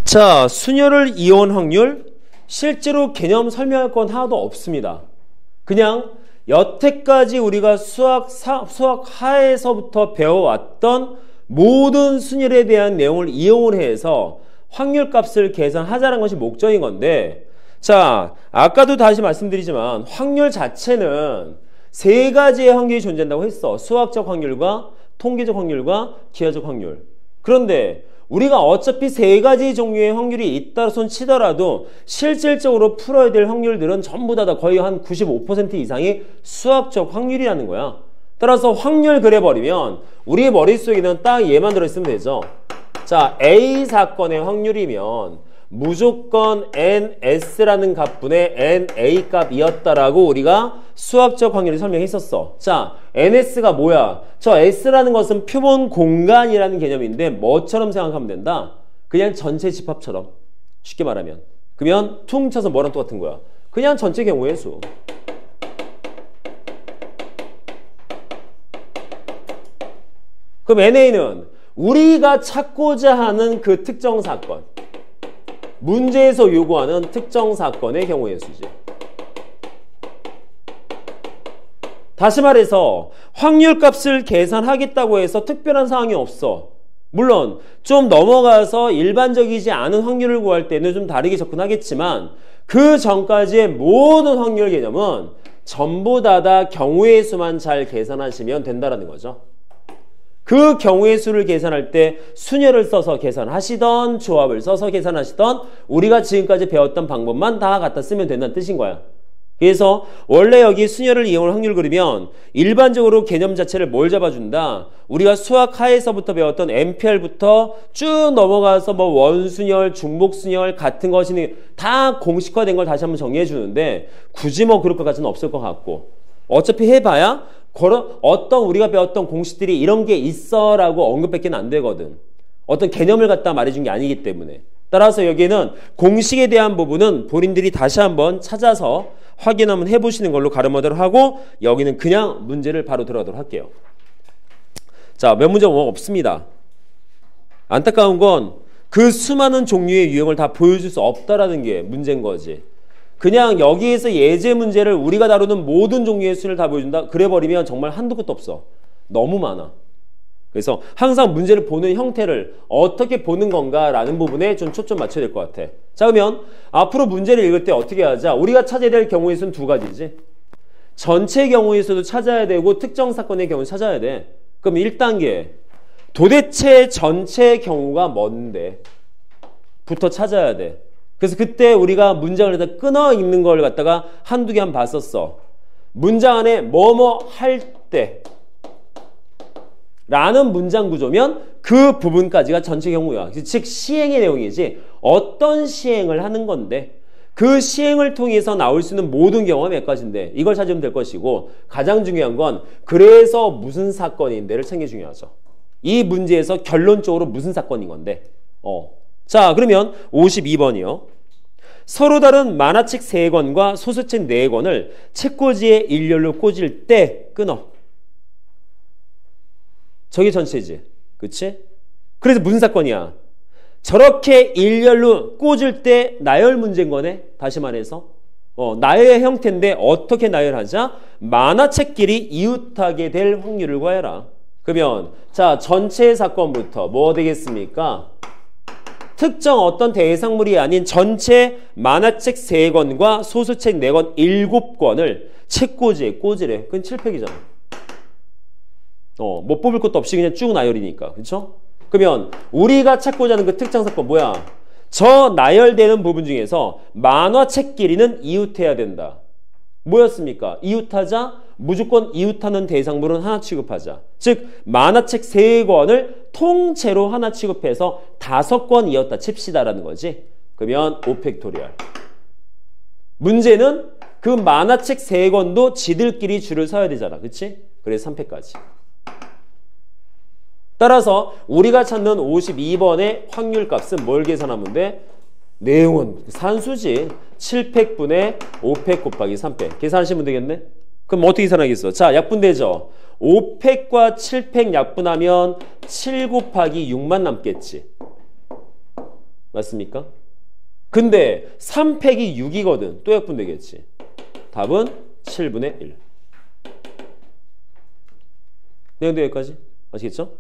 자, 순열을 이온 확률 실제로 개념 설명할 건 하나도 없습니다. 그냥 여태까지 우리가 수학 하에서부터 배워왔던 모든 순열에 대한 내용을 이용해서 확률값을 계산하자는 것이 목적인 건데, 자, 아까도 다시 말씀드리지만 확률 자체는 세 가지의 확률이 존재한다고 했어. 수학적 확률과 통계적 확률과 기하적 확률. 그런데 우리가 어차피 세 가지 종류의 확률이 있다 손 치더라도 실질적으로 풀어야 될 확률들은 전부 다 거의 한 95% 이상이 수학적 확률이라는 거야. 따라서 확률 그려버리면 우리 머릿속에는 딱 얘만 들어있으면 되죠. 자, A 사건의 확률이면 무조건 NS라는 값분의 NA 값이었다라고 우리가 수학적 확률을 설명했었어. 자, NS가 뭐야? 저 S라는 것은 표본 공간이라는 개념인데 뭐처럼 생각하면 된다? 그냥 전체 집합처럼. 쉽게 말하면. 그러면 퉁 쳐서 뭐랑 똑같은 거야? 그냥 전체 경우의 수. 그럼 NA는 우리가 찾고자 하는 그 특정 사건. 문제에서 요구하는 특정 사건의 경우의 수지. 다시 말해서 확률값을 계산하겠다고 해서 특별한 사항이 없어. 물론 좀 넘어가서 일반적이지 않은 확률을 구할 때는 좀 다르게 접근하겠지만 그 전까지의 모든 확률 개념은 전부 다 경우의 수만 잘 계산하시면 된다는 거죠. 그 경우의 수를 계산할 때 순열을 써서 계산하시던 조합을 써서 계산하시던 우리가 지금까지 배웠던 방법만 다 갖다 쓰면 된다는 뜻인 거야. 그래서 원래 여기 순열을 이용할 확률 그리면 일반적으로 개념 자체를 뭘 잡아준다? 우리가 수학 하에서부터 배웠던 MPR부터 쭉 넘어가서 뭐 원순열, 중복순열 같은 것이 다 공식화된 걸 다시 한번 정리해 주는데 굳이 뭐 그럴 것 같지는 없을 것 같고 어차피 해봐야 어떤 우리가 배웠던 공식들이 이런 게 있어 라고 언급밖에 안 되거든. 어떤 개념을 갖다 말해준 게 아니기 때문에. 따라서 여기에는 공식에 대한 부분은 본인들이 다시 한번 찾아서 확인 한번 해보시는 걸로 가름하도록 하고 여기는 그냥 문제를 바로 들어가도록 할게요. 자, 몇 문제 없습니다. 안타까운 건 그 수많은 종류의 유형을 다 보여줄 수 없다라는 게 문제인 거지. 그냥 여기에서 예제 문제를 우리가 다루는 모든 종류의 수를 다 보여준다? 그래버리면 정말 한도 끝도 없어. 너무 많아. 그래서 항상 문제를 보는 형태를 어떻게 보는 건가라는 부분에 좀 초점 맞춰야 될 것 같아. 자, 그러면 앞으로 문제를 읽을 때 어떻게 하자? 우리가 찾아야 될 경우의 수는 두 가지지. 전체 경우의 수도 찾아야 되고 특정 사건의 경우 찾아야 돼. 그럼 1단계. 도대체 전체 경우가 뭔데? 부터 찾아야 돼. 그래서 그때 우리가 문장을 다 끊어 읽는 걸 갖다가 한두 개 한번 봤었어. 문장 안에 뭐뭐 할 때 라는 문장 구조면 그 부분까지가 전체 경우야. 즉 시행의 내용이지 어떤 시행을 하는 건데 그 시행을 통해서 나올 수 있는 모든 경우가 몇 가지인데 이걸 찾으면 될 것이고 가장 중요한 건 그래서 무슨 사건인데를 챙겨 중요하죠. 이 문제에서 결론적으로 무슨 사건인 건데 자, 그러면 52번이요. 서로 다른 만화책 3권과 소설책 4권을 책꽂이에 일렬로 꽂을 때 끊어. 저게 전체지. 그치? 그래서 무슨 사건이야? 저렇게 일렬로 꽂을 때 나열 문제인 거네. 다시 말해서. 나열의 형태인데 어떻게 나열하자? 만화책끼리 이웃하게 될 확률을 구해라. 그러면 자, 전체 사건부터 뭐 되겠습니까? 특정 어떤 대상물이 아닌 전체 만화책 3권과 소설책 4권 7권을 책꽂이에 꽂으래. 그건 7팩이잖아. 못 뽑을 것도 없이 그냥 쭉 나열이니까. 그렇죠? 그러면 우리가 찾고자 하는 그 특정 사건 뭐야? 저 나열되는 부분 중에서 만화책끼리는 이웃해야 된다. 뭐였습니까? 이웃하자? 무조건 이웃하는 대상물은 하나 취급하자. 즉 만화책 3권을 통째로 하나 취급해서 5권이었다 칩시다라는 거지. 그러면 5팩토리얼. 문제는 그 만화책 3권도 지들끼리 줄을 서야 되잖아. 그치? 그래서 3팩까지. 따라서 우리가 찾는 52번의 확률값은 뭘 계산하면 돼? 내용은 산수지. 7팩분의 5팩 곱하기 3팩. 계산하시면 되겠네? 그럼 어떻게 계산하겠어? 자, 약분되죠? 5팩과 7팩 약분하면 7 곱하기 6만 남겠지. 맞습니까? 근데 3 빼기 6이거든. 또 약분되겠지. 답은 7분의 1. 내용도 여기까지. 아시겠죠?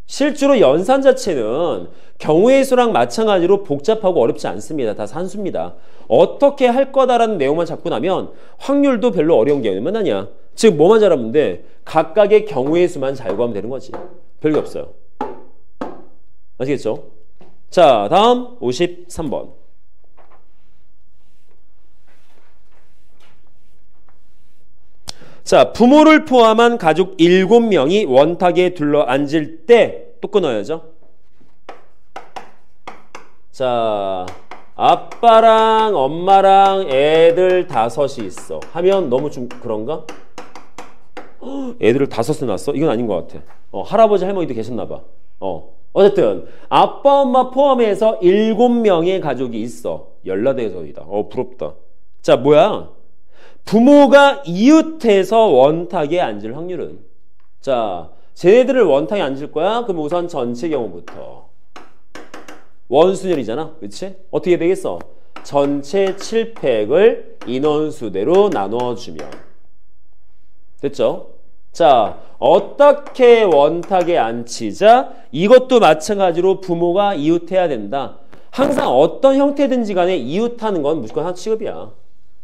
실제로 연산 자체는 경우의 수랑 마찬가지로 복잡하고 어렵지 않습니다. 다 산수입니다. 어떻게 할 거다라는 내용만 잡고 나면 확률도 별로 어려운 개념은 아니야. 즉 뭐만 잘하면 돼? 각각의 경우의 수만 잘 구하면 되는 거지. 별게 없어요. 아시겠죠? 자, 다음 53번. 자, 부모를 포함한 가족 7명이 원탁에 둘러앉을 때 또 끊어야죠. 자, 아빠랑 엄마랑 애들 5이 있어. 하면 너무 좀 그런가? 애들을 5을 낳았어? 이건 아닌 것 같아. 할아버지 할머니도 계셨나 봐. 어쨌든 아빠 엄마 포함해서 7명의 가족이 있어. 연라대에서이다. 부럽다. 자, 뭐야? 부모가 이웃해서 원탁에 앉을 확률은? 자, 쟤네들을 원탁에 앉을 거야? 그럼 우선 전체 경우부터. 원순열이잖아. 그치? 어떻게 되겠어? 전체 7팩을 인원수대로 나눠주면. 됐죠? 자, 어떻게 원탁에 앉히자? 이것도 마찬가지로 부모가 이웃해야 된다. 항상 어떤 형태든지 간에 이웃하는 건 무조건 한 취급이야.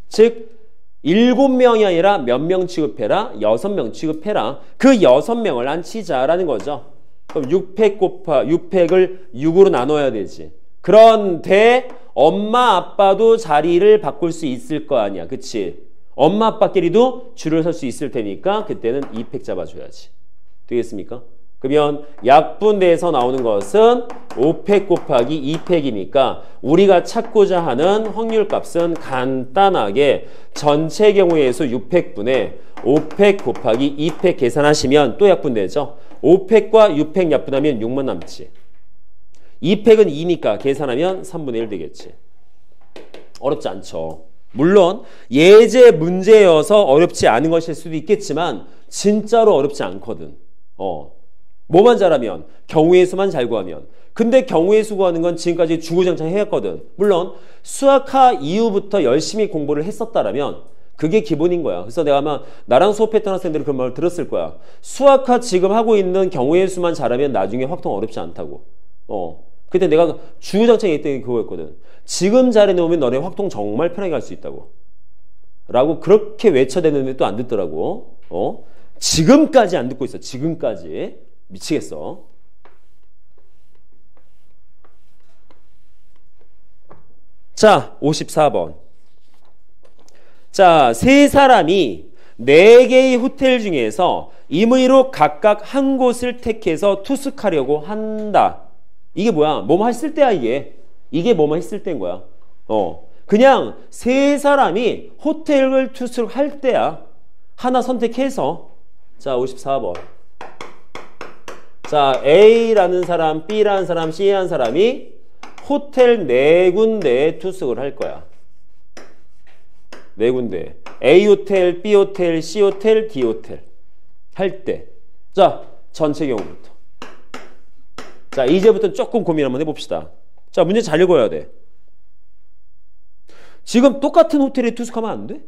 즉 7명이 아니라 몇 명 취급해라? 6명 취급해라. 그 6명을 앉히자라는 거죠. 그럼 6팩을 6으로 나눠야 되지. 그런데 엄마 아빠도 자리를 바꿀 수 있을 거 아니야. 그치? 엄마 아빠끼리도 줄을 설 수 있을 테니까 그때는 2팩 잡아줘야지. 되겠습니까? 그러면 약분대에서 나오는 것은 5팩 곱하기 2팩이니까 우리가 찾고자 하는 확률값은 간단하게 전체 경우의 수 6팩분에 5팩 곱하기 2팩 계산하시면 또 약분되죠. 5팩과 6팩 약분하면 6만 남지. 2팩은 2니까 계산하면 3분의 1 되겠지. 어렵지 않죠. 물론 예제 문제여서 어렵지 않은 것일 수도 있겠지만 진짜로 어렵지 않거든. 뭐만 잘하면 경우의 수만 잘 구하면. 근데 경우의 수 구하는 건 지금까지 주구장창 해왔거든. 물론 수학하 이후부터 열심히 공부를 했었다라면 그게 기본인 거야. 그래서 내가 아마 나랑 수업했던 학생들이 그런 말을 들었을 거야. 수학하 지금 하고 있는 경우의 수만 잘하면 나중에 확통 어렵지 않다고. 그때 내가 주구장창 했던 게 그거였거든. 지금 잘해놓으면 너네 확통 정말 편하게 할 수 있다고. 라고 그렇게 외쳐대는데 또 안 듣더라고. 지금까지 안 듣고 있어. 지금까지. 미치겠어. 자, 54번. 자, 세 사람이 4개의 호텔 중에서 임의로 각각 한 곳을 택해서 투숙하려고 한다. 이게 뭐야? 뭐뭐 했을 때야, 이게. 이게 뭐뭐 했을 때인 거야. 그냥 세 사람이 호텔을 투숙할 때야. 하나 선택해서. 자, 54번. 자, A라는 사람, B라는 사람, C라는 사람이 호텔 4군데에 투숙을 할 거야. 4군데. A호텔, B호텔, C호텔, D호텔. 할 때. 자, 전체 경우부터. 자, 이제부터 조금 고민 한번 해봅시다. 자, 문제 잘 읽어야 돼. 지금 똑같은 호텔에 투숙하면 안 돼?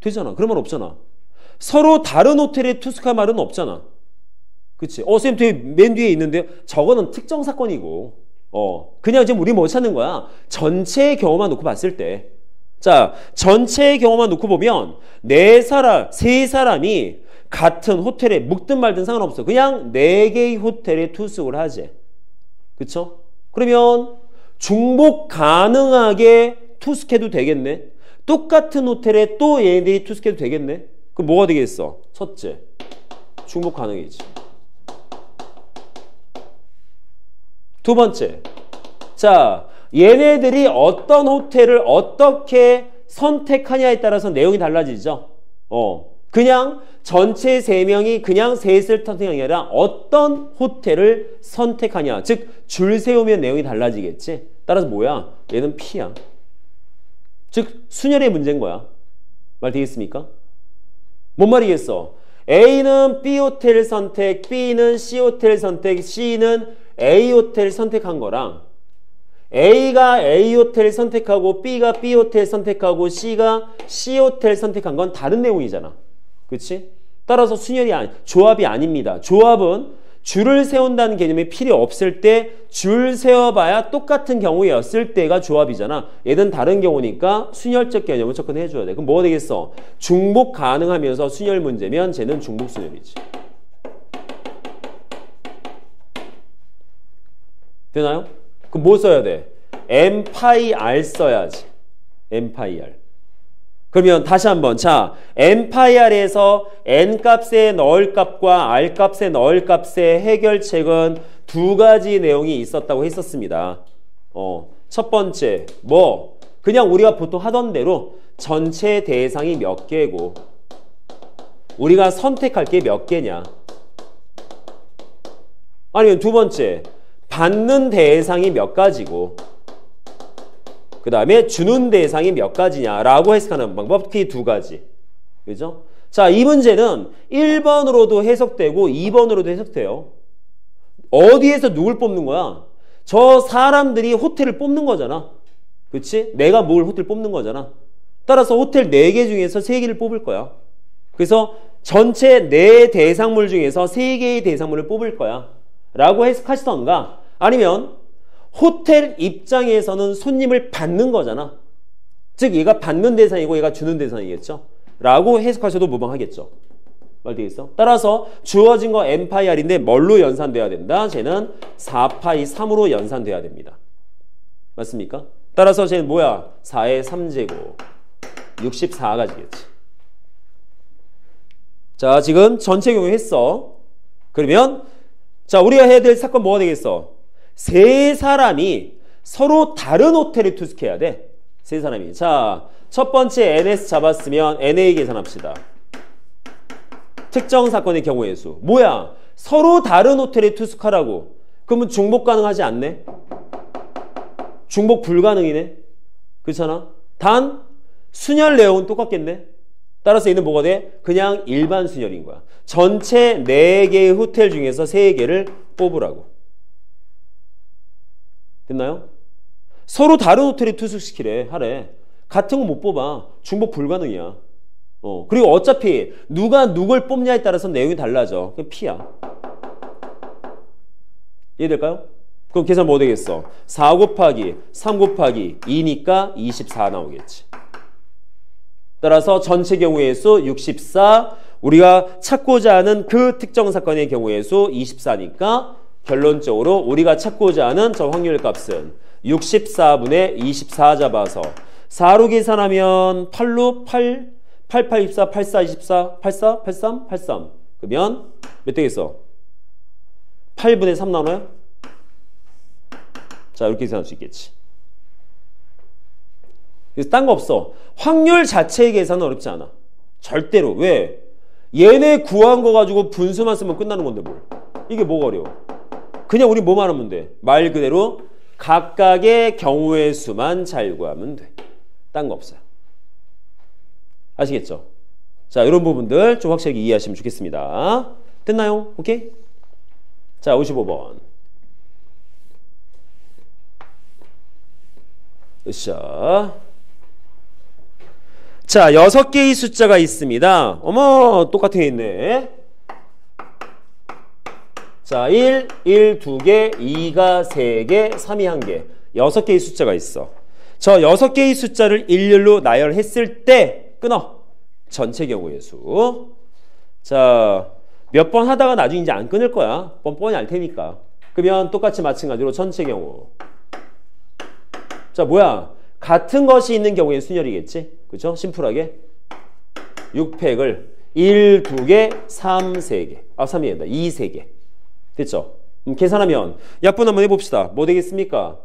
되잖아. 그런 말 없잖아. 서로 다른 호텔에 투숙할 말은 없잖아. 그치? 쌤 뒤에, 맨 뒤에 있는데 저거는 특정 사건이고 그냥 지금 우리 뭐 찾는 거야? 전체의 경우만 놓고 봤을 때. 자, 전체의 경우만 놓고 보면 세 사람이 같은 호텔에 묵든 말든 상관없어. 그냥 4개의 호텔에 투숙을 하지. 그쵸? 그러면 중복 가능하게 투숙해도 되겠네. 똑같은 호텔에 또 얘네들이 투숙해도 되겠네. 그럼 뭐가 되겠어? 첫째, 중복 가능이지. 두 번째, 자, 얘네들이 어떤 호텔을 어떻게 선택하냐에 따라서 내용이 달라지죠. 그냥 전체 3명이 그냥 셋을 선택하는 게 아니라 어떤 호텔을 선택하냐. 즉, 줄 세우면 내용이 달라지겠지. 따라서 뭐야? 얘는 P야. 즉, 순열의 문제인 거야. 말 되겠습니까? 뭔 말이겠어? A는 B호텔 선택, B는 C호텔 선택, C는 A호텔 선택한 거랑 A가 A 호텔 선택하고 B가 B 호텔 선택하고 C가 C 호텔 선택한 건 다른 내용이잖아. 그렇지? 따라서 조합이 아닙니다. 조합은 줄을 세운다는 개념이 필요 없을 때 줄 세워봐야 똑같은 경우였을 때가 조합이잖아. 얘는 다른 경우니까 순혈적 개념을 접근해 줘야 돼. 그럼 뭐가 되겠어? 중복 가능하면서 순혈 문제면 쟤는 중복 순혈이지. 되나요? 그럼 뭐 써야 돼? M 파이 R 써야지. M 파이 R. 그러면 다시 한번 자 M 파이 R에서 N 값에 넣을 값과 R 값에 넣을 값의 해결책은 두 가지 내용이 있었다고 했었습니다. 첫 번째 뭐 그냥 우리가 보통 하던 대로 전체 대상이 몇 개고 우리가 선택할 게 몇 개냐. 아니면 두 번째 받는 대상이 몇 가지고 그 다음에 주는 대상이 몇 가지냐라고 해석하는 방법 특히 두 가지. 그죠? 자, 이 문제는 1번으로도 해석되고 2번으로도 해석돼요. 어디에서 누굴 뽑는 거야? 저 사람들이 호텔을 뽑는 거잖아. 그치? 내가 뭘 호텔 뽑는 거잖아. 따라서 호텔 4개 중에서 3개를 뽑을 거야. 그래서 전체 4 대상물 중에서 3개의 대상물을 뽑을 거야. 라고 해석하시던가 아니면 호텔 입장에서는 손님을 받는 거잖아. 즉 얘가 받는 대상이고 얘가 주는 대상이겠죠. 라고 해석하셔도 무방하겠죠. 말 되겠어? 따라서 주어진 거 N파이 R인데 뭘로 연산돼야 된다? 쟤는 4파이 3으로 연산돼야 됩니다. 맞습니까? 따라서 쟤는 뭐야? 4의 3제곱 64가지겠지. 자, 지금 전체 경우 했어. 그러면 자, 우리가 해야 될 사건 뭐가 되겠어? 세 사람이 서로 다른 호텔에 투숙해야 돼. 세 사람이. 자, 첫 번째 NS 잡았으면 NA 계산합시다. 특정 사건의 경우의 수. 뭐야? 서로 다른 호텔에 투숙하라고. 그러면 중복 가능하지 않네? 중복 불가능이네? 그렇잖아? 단 순혈 내용은 똑같겠네? 따라서 얘는 뭐가 돼? 그냥 일반 순혈인 거야. 전체 4개의 호텔 중에서 3개를 뽑으라고. 됐나요? 서로 다른 호텔에 투숙시키래. 하래. 같은 거 못 뽑아. 중복 불가능이야. 그리고 어차피 누가 누굴 뽑냐에 따라서 내용이 달라져. 그게 P야. 이해될까요? 그럼 계산 뭐 되겠어? 4 곱하기 3 곱하기 2니까 24 나오겠지. 따라서 전체 경우의 수 64, 우리가 찾고자 하는 그 특정 사건의 경우의 수 24니까 결론적으로 우리가 찾고자 하는 저 확률 값은 64분의 24 잡아서 4로 계산하면 8로 8, 8, 8, 24, 84, 24, 84, 83, 83. 그러면 몇 되겠어? 8분의 3 나눠요? 자, 이렇게 계산할 수 있겠지. 그래서 딴 거 없어. 확률 자체의 계산은 어렵지 않아. 절대로. 왜? 얘네 구한 거 가지고 분수만 쓰면 끝나는 건데 뭘. 이게 뭐가 어려워. 그냥 우리 뭐만 하면 돼. 말 그대로 각각의 경우의 수만 잘 구하면 돼. 딴 거 없어요. 아시겠죠? 자, 이런 부분들 좀 확실하게 이해하시면 좋겠습니다. 됐나요? 오케이? 자, 55번. 으쌰. 자, 6개의 숫자가 있습니다. 어머, 똑같은 게 있네. 자, 1, 2개, 2가 3개, 3이 1개. 6개의 숫자가 있어. 저 6개의 숫자를 일렬로 나열했을 때 끊어. 전체 경우의 수. 자, 몇 번 하다가 나중에 이제 안 끊을 거야. 뻔뻔히 알 테니까. 그러면 똑같이 마찬가지로 전체 경우. 자, 뭐야? 같은 것이 있는 경우에 순열이겠지? 그죠? 심플하게. 6팩을 1, 2개, 3, 3개. 아, 3이 된다. 2, 3개. 됐죠? 계산하면 약분 한번 해봅시다. 뭐 되겠습니까?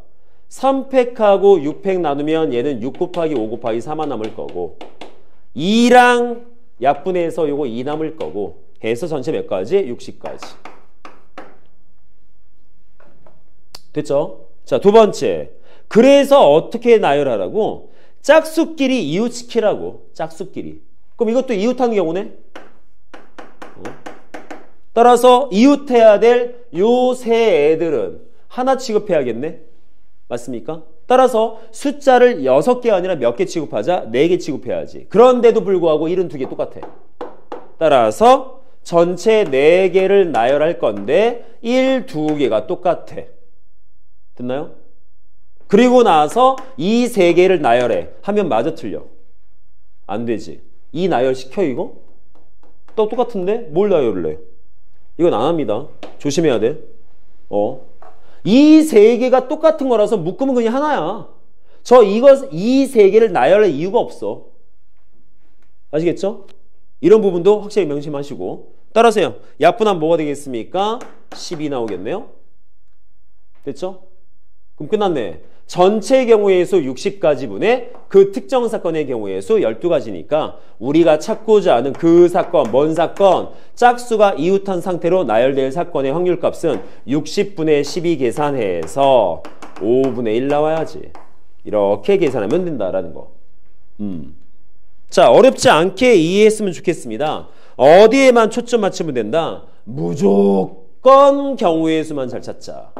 3팩하고 6팩 나누면 얘는 6 곱하기 5 곱하기 4만 남을 거고 2랑 약분해서 요거 2 남을 거고 해서 전체 몇 가지? 60가지. 됐죠? 자, 두 번째. 그래서 어떻게 나열하라고? 짝수끼리 이웃시키라고. 짝수끼리. 그럼 이것도 이웃하는 경우네? 따라서 이웃해야 될 요 세 애들은 하나 취급해야겠네? 맞습니까? 따라서 숫자를 6개 아니라 몇 개 취급하자? 4개 취급해야지. 그런데도 불구하고 72개 똑같아. 따라서 전체 4개를 나열할 건데 1, 2개가 똑같아. 됐나요? 그리고 나서 이 3개를 나열해. 하면 마저 틀려. 안 되지. 이 나열 시켜 이거? 또 똑같은데? 뭘 나열을 해? 이건 안 합니다. 조심해야 돼. 이 3개가 똑같은 거라서 묶으면 그냥 하나야. 이 3개를 나열할 이유가 없어. 아시겠죠? 이런 부분도 확실히 명심하시고. 따라서요. 약분하면 뭐가 되겠습니까? 12 나오겠네요. 됐죠? 그럼 끝났네. 전체 경우의 수 60가지 분의 그 특정 사건의 경우의 수 12가지니까 우리가 찾고자 하는 그 사건, 뭔 사건, 짝수가 이웃한 상태로 나열될 사건의 확률값은 60분의 12 계산해서 5분의 1 나와야지. 이렇게 계산하면 된다라는 거. 자, 어렵지 않게 이해했으면 좋겠습니다. 어디에만 초점 맞추면 된다? 무조건 경우의 수만 잘 찾자.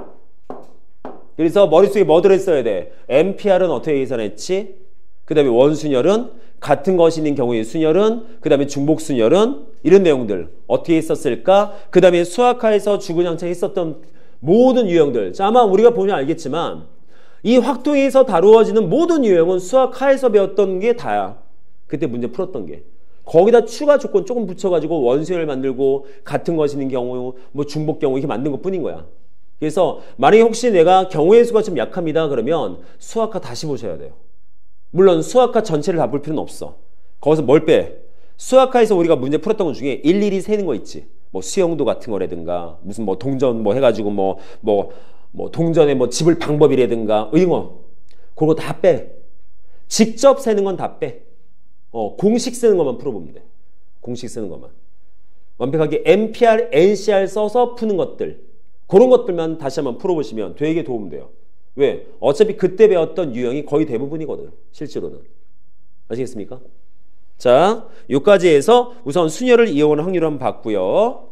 그래서 머릿속에 뭐 들어있어야 돼? MPR은 어떻게 계산했지? 그 다음에 원순열은 같은 것이 있는 경우의 순열은 그 다음에 중복순열은 이런 내용들 어떻게 했었을까? 그 다음에 수학하에서 주구장창 했었던 모든 유형들. 자, 아마 우리가 보면 알겠지만 이 확통에서 다루어지는 모든 유형은 수학하에서 배웠던 게 다야. 그때 문제 풀었던 게. 거기다 추가 조건 조금 붙여가지고 원순열 만들고 같은 것이 있는 경우 뭐 중복 경우 이렇게 만든 것 뿐인 거야. 그래서 만약에 혹시 내가 경우의 수가 좀 약합니다. 그러면 수학과 다시 보셔야 돼요. 물론 수학과 전체를 다 볼 필요는 없어. 거기서 뭘 빼? 수학과에서 우리가 문제 풀었던 것 중에 일일이 세는 거 있지. 뭐 수영도 같은 거라든가 무슨 뭐 동전 뭐 해가지고 뭐 동전에 뭐 집을 방법이라든가 의ing어 그거 다 빼. 직접 세는 건 다 빼. 공식 쓰는 것만 풀어보면 돼. 공식 쓰는 것만. 완벽하게 MPR, NCR 써서 푸는 것들. 그런 것들만 다시 한번 풀어보시면 되게 도움돼요. 왜? 어차피 그때 배웠던 유형이 거의 대부분이거든. 실제로는. 아시겠습니까? 자, 여기까지 해서 우선 순열을 이용하는 확률을 한번 봤고요.